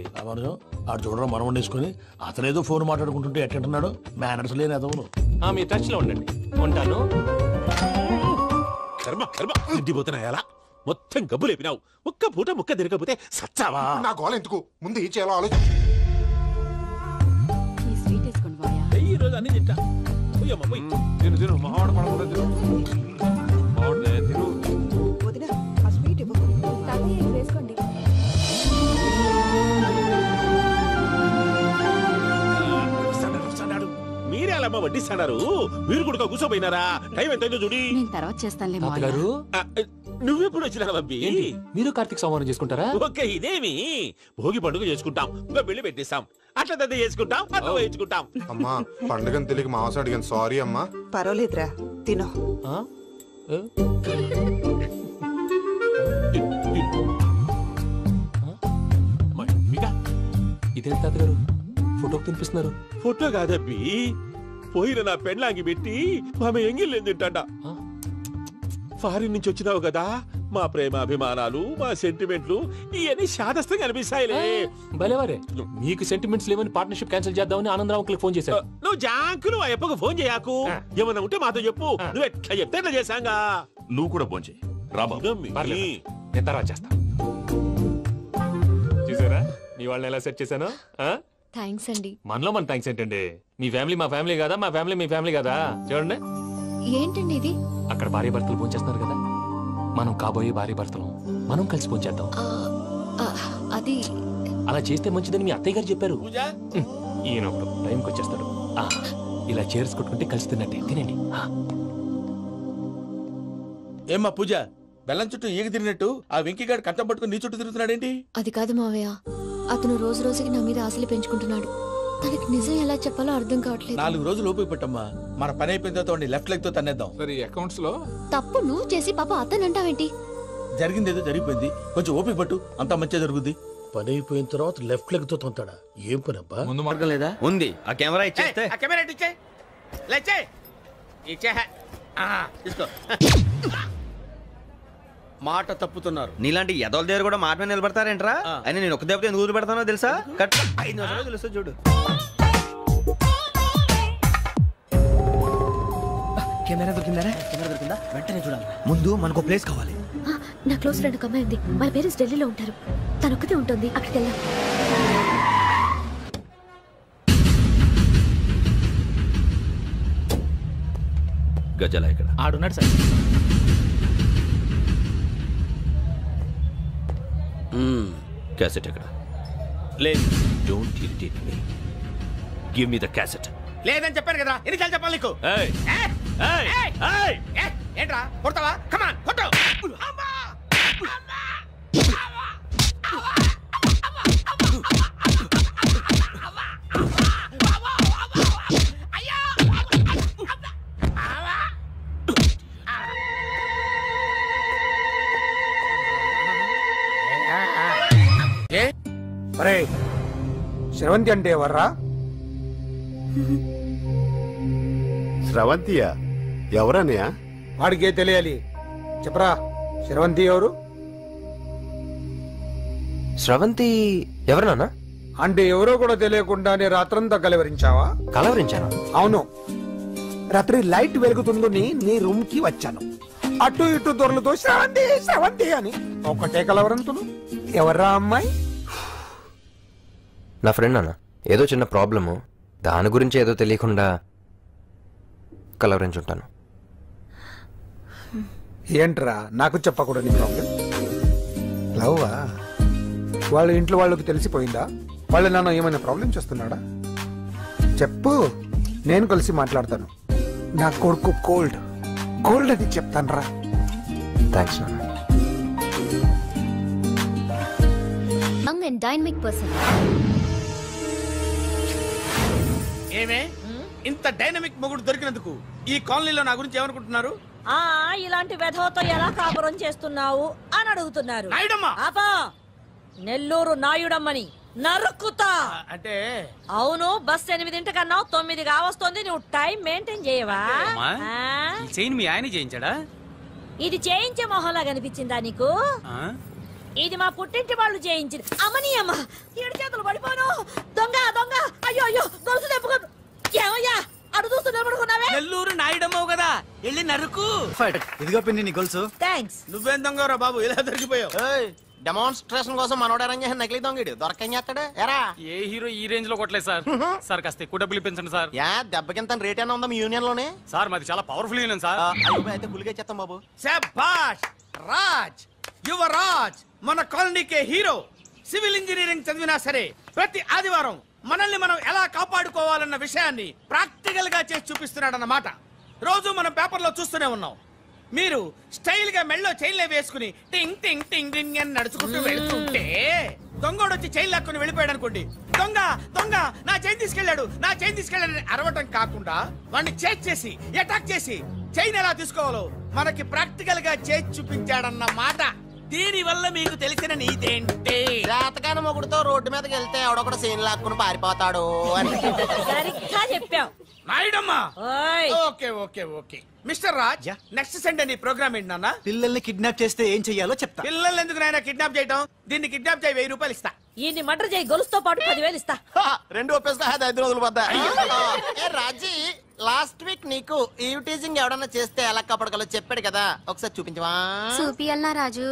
ఆడు చూడడం మనం వండేసుకుని అతనేదో ఫోన్ మాట్లాడుకుంటుంటే ఎట్టుంటున్నాడు మేనర్స్ లేని అదవును. మీ టచ్ లో ఉండండి. ఉంటాను. కర్మ కర్మ తిండిపోతున్నా ఎలా మొత్తం గబ్బు లేపినావు. ఒక్క పూట ముక్క తిరగకపోతే సచ్చావా? నా గోల ఎందుకు, ముందు ఏం చేయాలో ఆలోచించు. ఈ రోజు అన్ని తింటా. తిను తిను మావాడు పడకుండా తిను. మావాడు తిను. వదిన ఆ స్వీట్ వేసుకోండి. మీరే అలా వడ్డిస్తాడారు, మీరు కూడా కూర్చోపోయినారా? టైం ఎంతైందో చూడి. నేను తర్వాత చేస్తానులే తాతగారు. నువ్వెప్పుడు వచ్చినా బబ్బి? మీరు కార్తీక సంహారం చేసుకుంటారా? ఓకే, ఇదేమి భోగి పండుగ చేసుకుంటాం, ఇంకా పెళ్లి పెట్టిస్తాం, అట్లా దద్ద చేసుకుంటాం, అట్లా వేయించుకుంటాం. అమ్మా పండుగని తెలియక మాంసం అడిగాను, సారీ అమ్మా. పర్వాలేదురా, తినో. ఇదేంటి తాతగారు ఫోటోకి తినిపిస్తున్నారు? ఫోటో కాదబ్బి, పోయిన నా పెళ్ళాంగి పెట్టి ఆమె ఎంగిల్ తింటాడ. ఫారిన్ నుంచి వచ్చినావు కదా, మా ప్రేమ అభిమానాలు, మా సెంటిమెంట్లు ఇవన్నీ శాదస్తంగా అనిపిస్తాయిలే. భలేవారే, మీకు సెంటిమెంట్స్ లేవని పార్ట్నర్షిప్ క్యాన్సిల్ చేద్దామని ఆనందరావుకి ఫోన్ చేశారు. నువ్వు జాంకులు ఆ ఎప్పకు ఫోన్ చేయకు, ఏమన్నా ఉంటే మాతో చెప్పు. నువ్వు ఎట్లా చెప్తే ఎట్లా చేశాంగా. నువ్వు కూడా ఫోన్ చేయి రాబా. నేను తర్వాత చేస్తా. చూసారా మీ వాళ్ళని ఎలా సెట్ చేశాను? థ్యాంక్స్ అండి. మనలో మన థ్యాంక్స్ ఏంటండి, మీ ఫ్యామిలీ మా ఫ్యామిలీ కదా, మా ఫ్యామిలీ మీ ఫ్యామిలీ కదా. చూడండి ఏంటండి ఇది? అక్కడ భార్య భర్తలు భోంచేస్తున్నారు కదా, మనం కాబోయే భార్య భర్తలు మనం కలిసి భోంచేద్దాం. అది అలా చేస్తే మంచిదని మీ అత్తయ్య గారు చెప్పారు. ఈయన ఒకడు టైంకి వచ్చేస్తాడు. ఇలా చేర్స్ కొట్టుకుంటే కలిసి తిన్నట్టే. తినండి. ఏమ్మా పూజ, బెల్లం చుట్టూ ఈగ తిరిగినట్టు ఆ వెంకీగాడు కంచం పట్టుకుని నీ చుట్టూ తిరుగుతున్నాడేంటి? అది కాదు మావయ్య, అతను రోజు రోజుకి నా మీద ఆశలు పెంచుకుంటున్నాడు. తనకి నిజం ఎలా చెప్పాలో అర్థం కావట్లేదు. 4 రోజులు ఓపిక పట్టమ్మా, మన పని అయిపోయిన తర్వాత లెఫ్ట్ లెగ్ తో తన్నేద్దాం. సరే అకౌంట్స్ లో తప్పు నువ్వు చేసి పాప అతను అంటావేంటి? జరిగిందేదో జరిగిపోయింది, కొంచెం ఓపిక పట్టు, అంతా మంచిగా జరుగుద్ది. పని అయిపోయిన తర్వాత లెఫ్ట్ లెగ్ తో తొంతాడా? ఏం పని అబ్బా? ముందు మార్గం లేదా? ఉంది. ఆ కెమెరా ఇచ్చేస్తే. ఆ కెమెరా ఇచ్చే లేచే ఇచ్చే తీసుకో. మాట తప్పుతున్నారు. నీలాంటి ఎదల దగ్గర కూడా మాట మీద నిలబడతారేంట్రా? అయినా నేను ఒక దెబ్బతో ఎందుకు ఊరు పెడతానో తెలుసా? కట్ 5 నిమిషాలు తెలుసా చూడు. కెమెరా దొరికిందా? కెమెరా దొరికిందా? వెంటనే చూడాలి. ముందు మనకు ప్లేస్ కావాలి. నా క్లోజ్ ఫ్రెండ్ ఒక అమ్మాయి ఉంది, వాళ్ళ పేరెంట్స్ ఢిల్లీలో ఉంటారు. తనొక్కతే ఉంటుంది, అక్కడికి వెళ్దాం. గజాల ఇక్కడ ఆడున్నాడు సార్. క్యాసెట్ ఎక్కడ? లేదు. Don't irritate me. Give me the cassette. లేదని చెప్పాను కదా, ఎన్నిసార్లు చెప్పాలి నీకు? ఏయ్ ఏయ్ ఏయ్ ఏంట్రా కొడతావా? కమాన్ కొట్టు. శ్రవంతి అంటే ఎవర్రా? స్రవంతియా? ఎవరన్నయ్యా? వాడికే తెలియాలి, చెప్పరా. శ్రవంతి ఎవరు? స్రవంతి ఎవరు నాన్న? అంటే ఎవరో కూడా తెలియకుండానే రాత్రంతా కలవరించావా? కలవరించాను. అవును, రాత్రి లైట్ వెలుగుతుందని నీ రూమ్ కి వచ్చాను. అటు ఇటు దొరలతో శ్రవంతి శ్రవంతి అని ఒకటే కలవరంతులు. ఎవర్రా అమ్మాయి? నా ఫ్రెండ్ అన్న, ఏదో చిన్న ప్రాబ్లము, దాని గురించి ఏదో తెలియకుండా కలవరించుంటాను. ఏంట్రా నాకు చెప్పకూడని ప్రాబ్లం? లవ్వా? వాళ్ళ ఇంట్లో వాళ్ళకి తెలిసిపోయిందా? వాళ్ళ నాన్న ఏమైనా ప్రాబ్లం చేస్తున్నాడా? చెప్పు, నేను కలిసి మాట్లాడతాను. నా కొడుకు కోల్డ్ కోల్డ్ అని చెప్తాను రా. థ్యాంక్స్ నాన్న. Young and dynamic person. ఏమే ఇంత డైనమిక్ మొగుడు దొరికినందుకు ఈ కాలనీలో నా గురించి ఏమనుకుంటున్నారు? ఇలాంటి వెధవతో ఎలా కాపురం చేస్తున్నావు అని అడుగుతున్నారు. ఆపా, నెల్లూరు నాయుడమ్మని నరుక్కుతా. అంటే అవును, బస్ 8:00 9 కావస్తుంది. నువ్వు టైం మెయింటైన్ చేయవా? చైన్ మీ ఆయన చేయించాడా? ఇది చేయించే మొహంలా కనిపించిందా నీకు? ఇది మా పుట్టింటి వాళ్ళు చేయించింది. అమ్మని అమ్మ, 7 చేతులు పడిపోను. దొంగ దొంగ, అయ్యో అయ్యో, గొలుసు తెప్పుకో. ఏమయ్యా అడు చూస్తూ నిలబడుకున్నావే? నెల్లూరు నాయుడమ్మవు కదా, వెళ్ళి నరుకు. ఇదిగో పిన్ని నీ గొలుసు. థ్యాంక్స్. నువ్వేం దొంగరా బాబు, ఇలా దొరికిపోయావు? డెమాన్స్ట్రేషన్ కోసం మనోడు అరేంజ్ చేసిన నకిలీ దొంగడు దొరకం చేస్తాడు. ఎరా ఏ హీరో ఈ రేంజ్ లో కొట్టలేదు సార్. సార్ కాస్త ఎక్కువ డబ్బులు ఇప్పించండి సార్. యా దెబ్బకింత రేట్ అయినా ఉందా మీ యూనియన్ లోనే? సార్ మాది చాలా పవర్ఫుల్ యూనియన్ సార్. అయితే గులిగా చేస్తాం బాబు. శభాష్ రాజ్, యువరాజ్, మన కాలనీకే హీరో. సివిల్ ఇంజనీరింగ్ చదివినా సరే ప్రతి ఆదివారం మనల్ని మనం ఎలా కాపాడుకోవాలన్న విషయాన్ని ప్రాక్టికల్ గా చేసి చూపిస్తున్నాడన్నమాట. రోజు మనం పేపర్లో చూస్తూనే ఉన్నాం. మీరు స్టైల్ గా మెళ్ళో చైన్లే వేసుకుని టింగ్ టింగ్ టింగ్ టింగ్ అని నడుచుకుంటూ వెళ్తుంటే దొంగోడు వచ్చి చైన్ లాక్కుని వెళ్ళిపోయాడు అనుకోండి. దొంగ దొంగ, నా చైన్ తీసుకెళ్లాడు, నా చైన్ తీసుకెళ్లాడని అరవటం కాకుండా వాడిని చేజ్ చేసి అటాక్ చేసి చైన్ ఎలా తీసుకోవాలో మనకి ప్రాక్టికల్ గా చేసి చూపించాడన్న మాట. దీని వల్ల మీకు తెలిసిన నీతేంటి? జాతకాన మొగుడుతో రోడ్డు మీదకి వెళ్తే ఎవడొకడు సీన్ లాక్కుని పారిపోతాడు అని. సరిగ్గా చెప్పావు నాయుడమ్మా. Okay okay okay mister Raj, next Sunday నీ ప్రోగ్రామ్ ఏంటి నాన్న? పిల్లల్ని కిడ్నాప్ చేస్తే ఏం చెయ్యాలో చెప్తా. పిల్లల్ని ఎందుకు నాయన కిడ్నాప్ చేయటం? దీన్ని కిడ్నాప్ చేయి, 1000 రూపాయలు ఇస్తా. ఈయన్ని మర్డర్ చేయి, గొలుసుతో పాటు 10,000 ఇస్తా. 2 ఒప్పేస్తా, 5 రోజులు పడ్డా. రాజీ, లాస్ట్ వీక్ నీకు ఈవ్ టీజింగ్ ఎవడన్నా చేస్తే ఎలా కాపాడగలో చెప్పాడు కదా, ఒకసారి చూపించవా? చూపియాలనా రాజు?